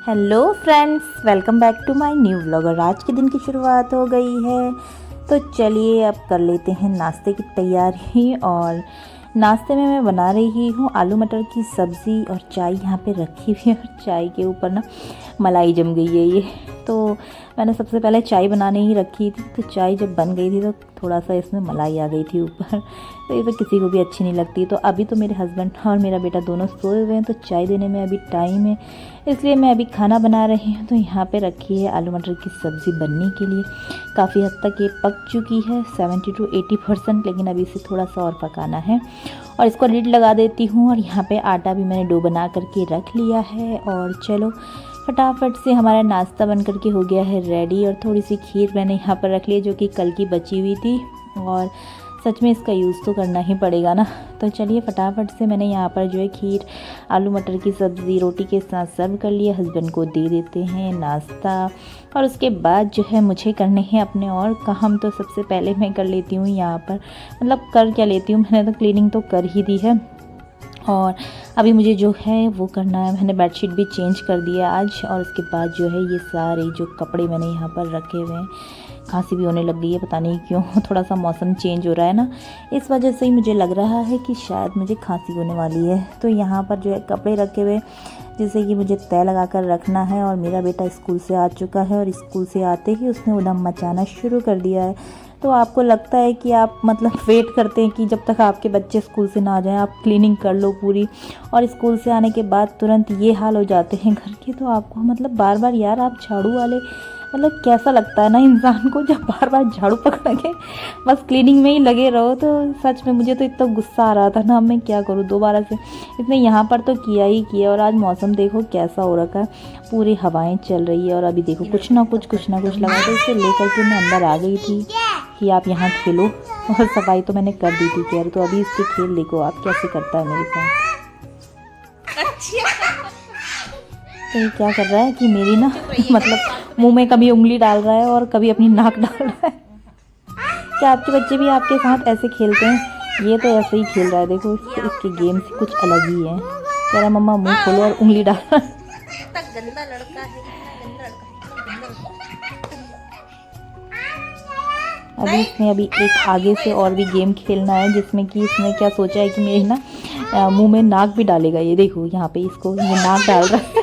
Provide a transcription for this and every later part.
Hello friends, welcome back to my new vlog. और आज के दिन की शुरुआत हो गई है, तो चलिए अब कर लेते हैं नाश्ते की तैयारी। और नाश्ते में मैं बना रही हूँ आलू मटर की सब्ज़ी और चाय यहाँ पे रखी हुई है। और चाय के ऊपर ना मलाई जम गई है ये, तो मैंने सबसे पहले चाय बनाने ही रखी थी। तो चाय जब बन गई थी तो थोड़ा सा इसमें मलाई आ गई थी ऊपर, तो ये तो किसी को भी अच्छी नहीं लगती। तो अभी तो मेरे हस्बैंड और मेरा बेटा दोनों सोए हुए हैं, तो चाय देने में अभी टाइम है, इसलिए मैं अभी खाना बना रही हूँ। तो यहाँ पे रखी है आलू मटर की सब्ज़ी बनने के लिए। काफ़ी हद तक ये पक चुकी है 70 to 80%, लेकिन अभी इसे थोड़ा सा और पकाना है। और इसको लिड लगा देती हूँ। और यहाँ पे आटा भी मैंने डो बना करके रख लिया है। और चलो फटाफट से हमारा नाश्ता बन करके हो गया है रेडी। और थोड़ी सी खीर मैंने यहाँ पर रख ली है, जो कि कल की बची हुई थी, और सच में इसका यूज़ तो करना ही पड़ेगा ना। तो चलिए फटाफट से मैंने यहाँ पर जो है खीर, आलू मटर की सब्ज़ी रोटी के साथ सर्व कर लिया। हस्बैंड को दे देते हैं नाश्ता। और उसके बाद जो है मुझे करने हैं अपने और काम। तो सबसे पहले मैं कर लेती हूँ यहाँ पर, मतलब कर क्या लेती हूँ, मैंने तो क्लीनिंग तो कर ही दी है। और अभी मुझे जो है वो करना है, मैंने बेडशीट भी चेंज कर दिया आज। और उसके बाद जो है ये सारे जो कपड़े मैंने यहाँ पर रखे हुए हैं, खांसी भी होने लग गई है, पता नहीं क्यों। थोड़ा सा मौसम चेंज हो रहा है ना, इस वजह से ही मुझे लग रहा है कि शायद मुझे खांसी होने वाली है। तो यहाँ पर जो है कपड़े रखे हुए, जिससे कि मुझे तय लगा कर रखना है। और मेरा बेटा स्कूल से आ चुका है, और स्कूल से आते ही उसने उधम मचाना शुरू कर दिया है। तो आपको लगता है कि आप मतलब वेट करते हैं कि जब तक आपके बच्चे स्कूल से ना आ जाएं, आप क्लीनिंग कर लो पूरी। और स्कूल से आने के बाद तुरंत ये हाल हो जाते हैं घर के। तो आपको मतलब बार बार यार, आप झाड़ू वाले, मतलब कैसा लगता है ना इंसान को जब बार बार झाड़ू पकड़ के बस क्लीनिंग में ही लगे रहो। तो सच में मुझे तो इतना गुस्सा आ रहा था ना, मैं क्या करूँ दोबारा से। इसने यहाँ पर तो किया ही किया। और आज मौसम देखो कैसा हो रखा है, पूरी हवाएं चल रही है। और अभी देखो कुछ ना कुछ लगा, तो इसे लेकर के मैं अंदर आ गई थी कि आप यहाँ खेलो। और सफाई तो मैंने कर दी थी खैर। तो अभी इसके खेल देखो आप कैसे करता है मेरे साथ। तो ये क्या कर रहा है कि मेरी ना मतलब मुंह में कभी उंगली डाल रहा है और कभी अपनी नाक डाल रहा है। क्या आपके बच्चे भी आपके साथ ऐसे खेलते हैं? ये तो ऐसे ही खेल रहा है, देखो इसके गेम से कुछ अलग ही है। कह रहा मम्मा मुंह खोलो, और उंगली डाल रहा है। अभी इसने एक आगे से और भी गेम खेलना है, जिसमें कि इसने क्या सोचा है कि मेरे ना मुंह में नाक भी डालेगा। ये देखो यहाँ पे इसको ये नाक डाल रहा है।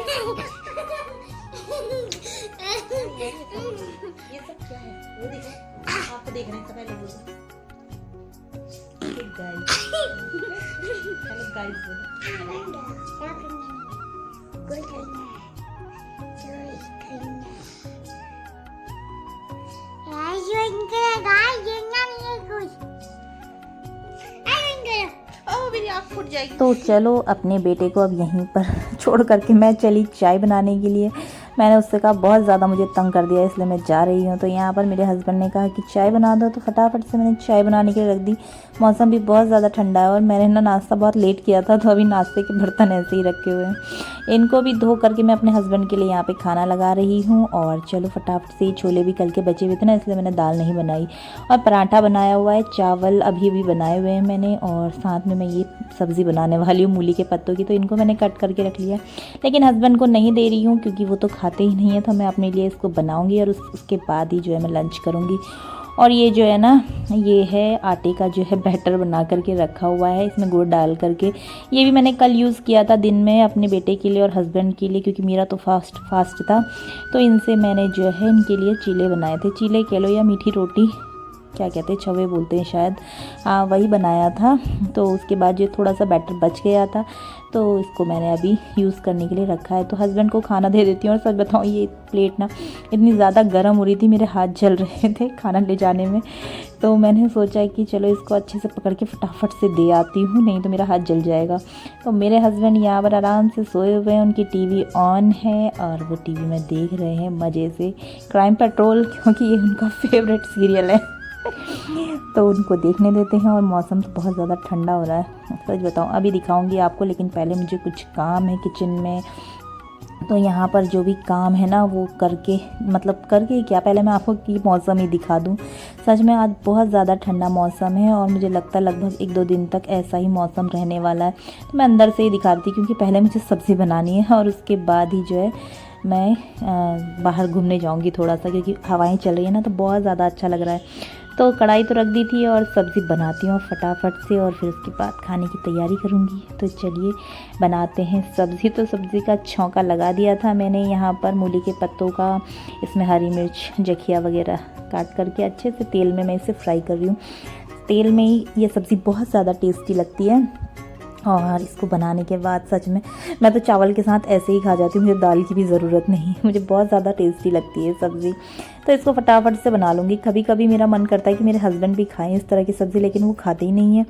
तो चलो अपने बेटे को अब यहीं पर छोड़ करके मैं चली चाय बनाने के लिए। मैंने उससे कहा बहुत ज़्यादा मुझे तंग कर दिया, इसलिए मैं जा रही हूँ। तो यहाँ पर मेरे हस्बैंड ने कहा कि चाय बना दो, तो फटाफट से मैंने चाय बनाने के लिए रख दी। मौसम भी बहुत ज़्यादा ठंडा है, और मैंने ना नाश्ता बहुत लेट किया था, तो अभी नाश्ते के बर्तन ऐसे ही रखे हुए हैं। इनको भी धो करके मैं अपने हस्बैंड के लिए यहाँ पे खाना लगा रही हूँ। और चलो फटाफट से, छोले भी कल के बचे हुए थे ना, इसलिए मैंने दाल नहीं बनाई। और पराठा बनाया हुआ है, चावल अभी भी बनाए हुए हैं मैंने। और साथ में मैं ये सब्ज़ी बनाने वाली हूँ मूली के पत्तों की, तो इनको मैंने कट करके रख लिया। लेकिन हस्बैंड को नहीं दे रही हूँ, क्योंकि वो तो खाते ही नहीं है। तो मैं अपने लिए इसको बनाऊँगी, और उसके बाद ही जो है मैं लंच करूँगी। और ये जो है ना, ये है आटे का जो है बैटर बना करके रखा हुआ है, इसमें गुड़ डाल करके। ये भी मैंने कल यूज़ किया था दिन में अपने बेटे के लिए और हस्बैंड के लिए, क्योंकि मेरा तो फास्ट था। तो इनसे मैंने जो है इनके लिए चीले बनाए थे। चीले कह लो या मीठी रोटी, क्या कहते हैं, छवे बोलते हैं शायद, हाँ वही बनाया था। तो उसके बाद जो थोड़ा सा बैटर बच गया था, तो इसको मैंने अभी यूज़ करने के लिए रखा है। तो हस्बैंड को खाना दे देती हूँ। और सच बताऊँ, ये प्लेट ना इतनी ज़्यादा गर्म हो रही थी, मेरे हाथ जल रहे थे खाना ले जाने में। तो मैंने सोचा कि चलो इसको अच्छे से पकड़ के फटाफट से दे आती हूँ, नहीं तो मेरा हाथ जल जाएगा। तो मेरे हस्बैंड यहाँ पर आराम से सोए हुए हैं, उनकी टीवी ऑन है, और वो टीवी में देख रहे हैं मज़े से क्राइम पेट्रोल, क्योंकि ये उनका फेवरेट सीरियल है। तो उनको देखने देते हैं। और मौसम तो बहुत ज़्यादा ठंडा हो रहा है, सच बताऊँ अभी दिखाऊंगी आपको, लेकिन पहले मुझे कुछ काम है किचन में। तो यहाँ पर जो भी काम है ना वो करके, मतलब करके क्या, पहले मैं आपको की मौसम ही दिखा दूँ। सच में आज बहुत ज़्यादा ठंडा मौसम है, और मुझे लगता है लगभग 1-2 दिन तक ऐसा ही मौसम रहने वाला है। तो मैं अंदर से ही दिखा रही थी, क्योंकि पहले मुझे सब्ज़ी बनानी है, और उसके बाद ही जो है मैं बाहर घूमने जाऊंगी थोड़ा सा, क्योंकि हवाएं चल रही है ना तो बहुत ज़्यादा अच्छा लग रहा है। तो कढ़ाई तो रख दी थी और सब्ज़ी बनाती हूँ फटाफट से, और फिर उसके बाद खाने की तैयारी करूँगी। तो चलिए बनाते हैं सब्ज़ी। तो सब्ज़ी का छौंका लगा दिया था मैंने यहाँ पर मूली के पत्तों का, इसमें हरी मिर्च जखिया वगैरह काट करके अच्छे से तेल में मैं इसे फ्राई कर रही हूँ। तेल में ही ये सब्ज़ी बहुत ज़्यादा टेस्टी लगती है। और इसको बनाने के बाद सच में मैं तो चावल के साथ ऐसे ही खा जाती हूँ, मुझे दाल की भी ज़रूरत नहीं, मुझे बहुत ज़्यादा टेस्टी लगती है सब्ज़ी। तो इसको फटाफट से बना लूँगी। कभी कभी मेरा मन करता है कि मेरे हस्बैंड भी खाएं इस तरह की सब्ज़ी, लेकिन वो खाते ही नहीं है।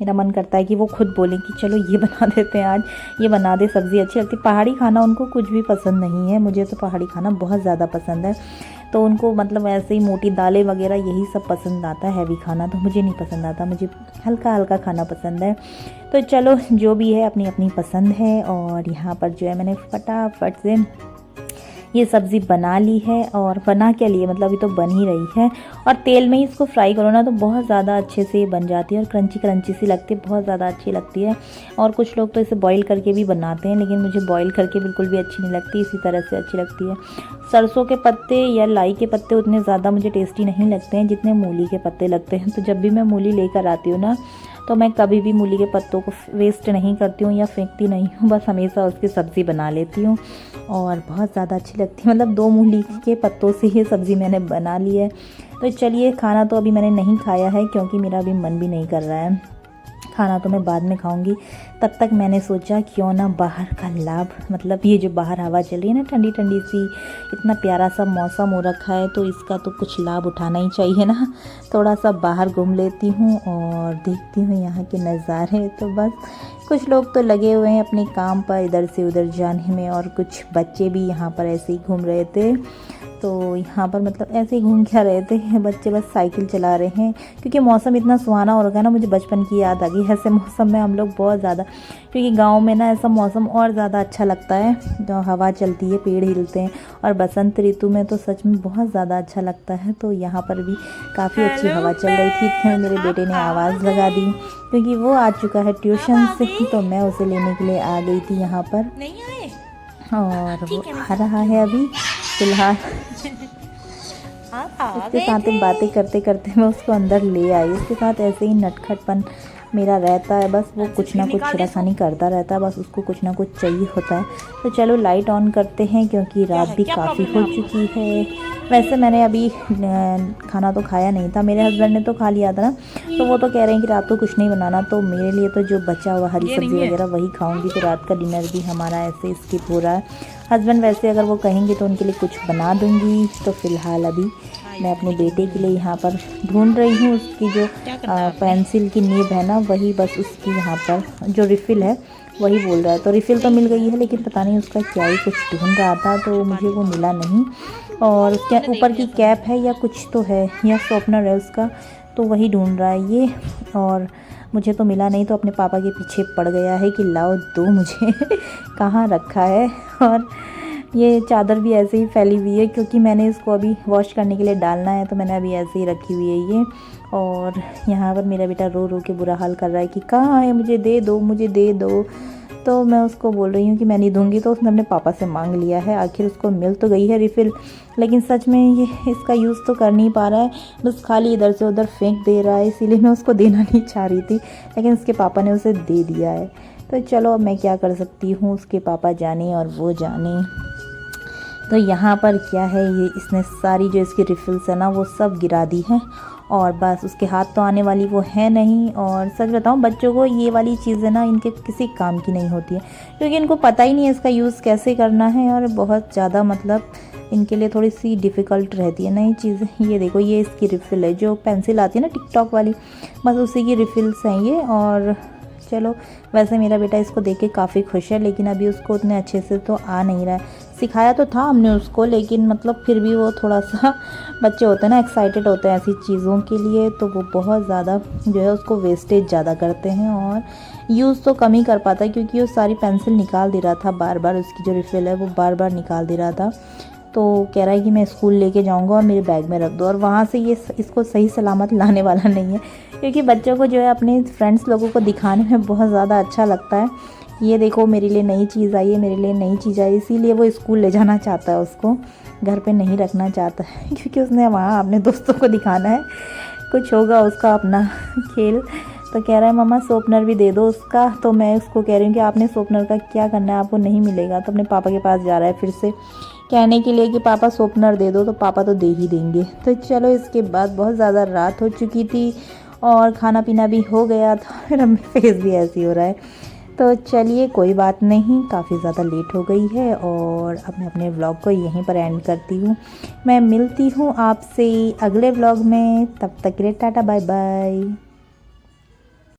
मेरा मन करता है कि वो खुद बोलें कि चलो ये बना देते हैं आज, ये बना दे, सब्ज़ी अच्छी लगती है। पहाड़ी खाना उनको कुछ भी पसंद नहीं है, मुझे तो पहाड़ी खाना बहुत ज़्यादा पसंद है। तो उनको मतलब ऐसे ही मोटी दालें वगैरह यही सब पसंद आता है, हैवी खाना तो मुझे नहीं पसंद आता, मुझे हल्का हल्का खाना पसंद है। तो चलो जो भी है अपनी अपनी पसंद है। और यहाँ पर जो है मैंने फटाफट से ये सब्ज़ी बना ली है। और बना क्या लिए, मतलब अभी तो बन ही रही है। और तेल में ही इसको फ्राई करो ना तो बहुत ज़्यादा अच्छे से बन जाती है और क्रंची क्रंची सी लगती है, बहुत ज़्यादा अच्छी लगती है। और कुछ लोग तो इसे बॉईल करके भी बनाते हैं, लेकिन मुझे बॉईल करके बिल्कुल भी अच्छी नहीं लगती, इसी तरह से अच्छी लगती है। सरसों के पत्ते या लाई के पत्ते उतने ज़्यादा मुझे टेस्टी नहीं लगते हैं जितने मूली के पत्ते लगते हैं। तो जब भी मैं मूली लेकर आती हूँ ना, तो मैं कभी भी मूली के पत्तों को वेस्ट नहीं करती हूँ या फेंकती नहीं हूँ, बस हमेशा उसकी सब्ज़ी बना लेती हूँ और बहुत ज़्यादा अच्छी लगती है। मतलब 2 मूली के पत्तों से ये सब्ज़ी मैंने बना ली है। तो चलिए, खाना तो अभी मैंने नहीं खाया है क्योंकि मेरा अभी मन भी नहीं कर रहा है, खाना तो मैं बाद में खाऊंगी। तब तक मैंने सोचा क्यों ना बाहर का लाभ, मतलब ये जो बाहर हवा चल रही है ना ठंडी ठंडी सी, इतना प्यारा सा मौसम हो रखा है, तो इसका तो कुछ लाभ उठाना ही चाहिए ना। थोड़ा सा बाहर घूम लेती हूँ और देखती हूँ यहाँ के नज़ारे। तो बस कुछ लोग तो लगे हुए हैं अपने काम पर इधर से उधर जाने में, और कुछ बच्चे भी यहाँ पर ऐसे ही घूम रहे थे। तो यहाँ पर मतलब ऐसे ही घूम क्या रहे थे बच्चे, बस साइकिल चला रहे हैं क्योंकि मौसम इतना सुहाना हो रखा है ना। मुझे बचपन की याद आ गई, ऐसे मौसम में हम लोग बहुत ज़्यादा, क्योंकि गांव में ना ऐसा मौसम और ज़्यादा अच्छा लगता है, तो हवा चलती है, पेड़ हिलते हैं, और बसंत ऋतु में तो सच में बहुत ज़्यादा अच्छा लगता है। तो यहाँ पर भी काफ़ी अच्छी हवा चल रही थी। मेरे बेटे ने आवाज़ लगा दी क्योंकि वो आ चुका है ट्यूशन से, तो मैं उसे लेने के लिए आ गई थी यहाँ पर, और वो आ रहा है अभी फिलहाल। उसके साथ बातें करते करते मैं उसको अंदर ले आई। उसके साथ ऐसे ही नटखटपन मेरा रहता है, बस वो कुछ ना कुछ छेड़खानी करता रहता है, बस उसको कुछ ना कुछ चाहिए होता है। तो चलो लाइट ऑन करते हैं क्योंकि रात भी काफ़ी हो चुकी है। वैसे मैंने अभी खाना तो खाया नहीं था, मेरे हस्बैंड ने तो खा लिया था ना, तो वो तो कह रहे हैं कि रात को कुछ नहीं बनाना, तो मेरे लिए तो जो बचा हुआ हरी सब्ज़ी वगैरह वही खाऊंगी। तो रात का डिनर भी हमारा ऐसे स्किप हो रहा है। हस्बैंड वैसे अगर वो कहेंगे तो उनके लिए कुछ बना दूंगी। तो फ़िलहाल अभी मैं अपने बेटे के लिए यहाँ पर ढूंढ रही हूँ, उसकी जो पेंसिल की नीब है ना, वही बस उसकी यहाँ पर जो रिफ़िल है वही बोल रहा है। तो रिफ़िल तो मिल गई है, लेकिन पता नहीं उसका क्या ही कुछ ढूंढ रहा था, तो मुझे वो मिला नहीं। और उसके ऊपर की कैप है या कुछ तो है, या शॉर्पनर है उसका, तो वही ढूंढ रहा है ये, और मुझे तो मिला नहीं। तो अपने पापा के पीछे पड़ गया है कि लाओ दो मुझे कहाँ रखा है। और ये चादर भी ऐसे ही फैली हुई है क्योंकि मैंने इसको अभी वॉश करने के लिए डालना है, तो मैंने अभी ऐसे ही रखी हुई है ये। और यहाँ पर मेरा बेटा रो रो के बुरा हाल कर रहा है कि कहाँ है, मुझे दे दो, मुझे दे दो। तो मैं उसको बोल रही हूँ कि मैं नहीं दूँगी, तो उसने अपने पापा से मांग लिया है। आखिर उसको मिल तो गई है रिफ़िल, लेकिन सच में ये इसका यूज़ तो कर नहीं पा रहा है, बस खाली इधर से उधर फेंक दे रहा है। इसीलिए मैं उसको देना नहीं चाह रही थी, लेकिन उसके पापा ने उसे दे दिया है। तो चलो अब मैं क्या कर सकती हूँ, उसके पापा जाने और वो जाने। तो यहाँ पर क्या है, ये इसने सारी जो इसकी रिफ़िल्स है ना वो सब गिरा दी है, और बस उसके हाथ तो आने वाली वो है नहीं। और सच बताऊँ, बच्चों को ये वाली चीज़ें ना इनके किसी काम की नहीं होती है, क्योंकि इनको पता ही नहीं है इसका यूज़ कैसे करना है, और बहुत ज़्यादा मतलब इनके लिए थोड़ी सी डिफ़िकल्ट रहती है नई चीज़ें। ये देखो, ये इसकी रिफ़िल है, जो पेंसिल आती है ना टिकटॉक वाली, बस उसी की रिफ़िल्स हैं ये। और चलो, वैसे मेरा बेटा इसको देख के काफ़ी खुश है, लेकिन अभी उसको उतने अच्छे से तो आ नहीं रहा है। सिखाया तो था हमने उसको, लेकिन मतलब फिर भी वो थोड़ा सा, बच्चे होते हैं ना एक्साइटेड होते हैं ऐसी चीज़ों के लिए, तो वो बहुत ज़्यादा जो है उसको वेस्टेज ज़्यादा करते हैं, और यूज़ तो कम ही कर पाता है, क्योंकि वो सारी पेंसिल निकाल दे रहा था बार बार, उसकी जो रिफ़िल है वो बार बार निकाल दे रहा था। तो कह रहा है कि मैं स्कूल लेके जाऊंगा और मेरे बैग में रख दो, और वहाँ से ये इसको सही सलामत लाने वाला नहीं है, क्योंकि बच्चों को जो है अपने फ्रेंड्स लोगों को दिखाने में बहुत ज़्यादा अच्छा लगता है ये देखो मेरे लिए नई चीज़ आई है, मेरे लिए नई चीज़ आई, इसीलिए वो स्कूल ले जाना चाहता है, उसको घर पे नहीं रखना चाहता है क्योंकि उसने वहाँ अपने दोस्तों को दिखाना है, कुछ होगा उसका अपना खेल। तो कह रहा है मम्मा शॉर्पनर भी दे दो उसका। तो मैं उसको कह रही हूँ कि आपने शॉर्पनर का क्या करना है, आपको नहीं मिलेगा। तो अपने पापा के पास जा रहा है फिर से कहने के लिए कि पापा शॉर्पनर दे दो, तो पापा तो दे ही देंगे। तो चलो इसके बाद बहुत ज़्यादा रात हो चुकी थी और खाना पीना भी हो गया था, मेरा फेस भी ऐसे ही हो रहा है। तो चलिए कोई बात नहीं, काफ़ी ज़्यादा लेट हो गई है और अब मैं अपने व्लॉग को यहीं पर एंड करती हूँ। मैं मिलती हूँ आपसे अगले व्लॉग में, तब तक के लिए टाटा बाय बाय।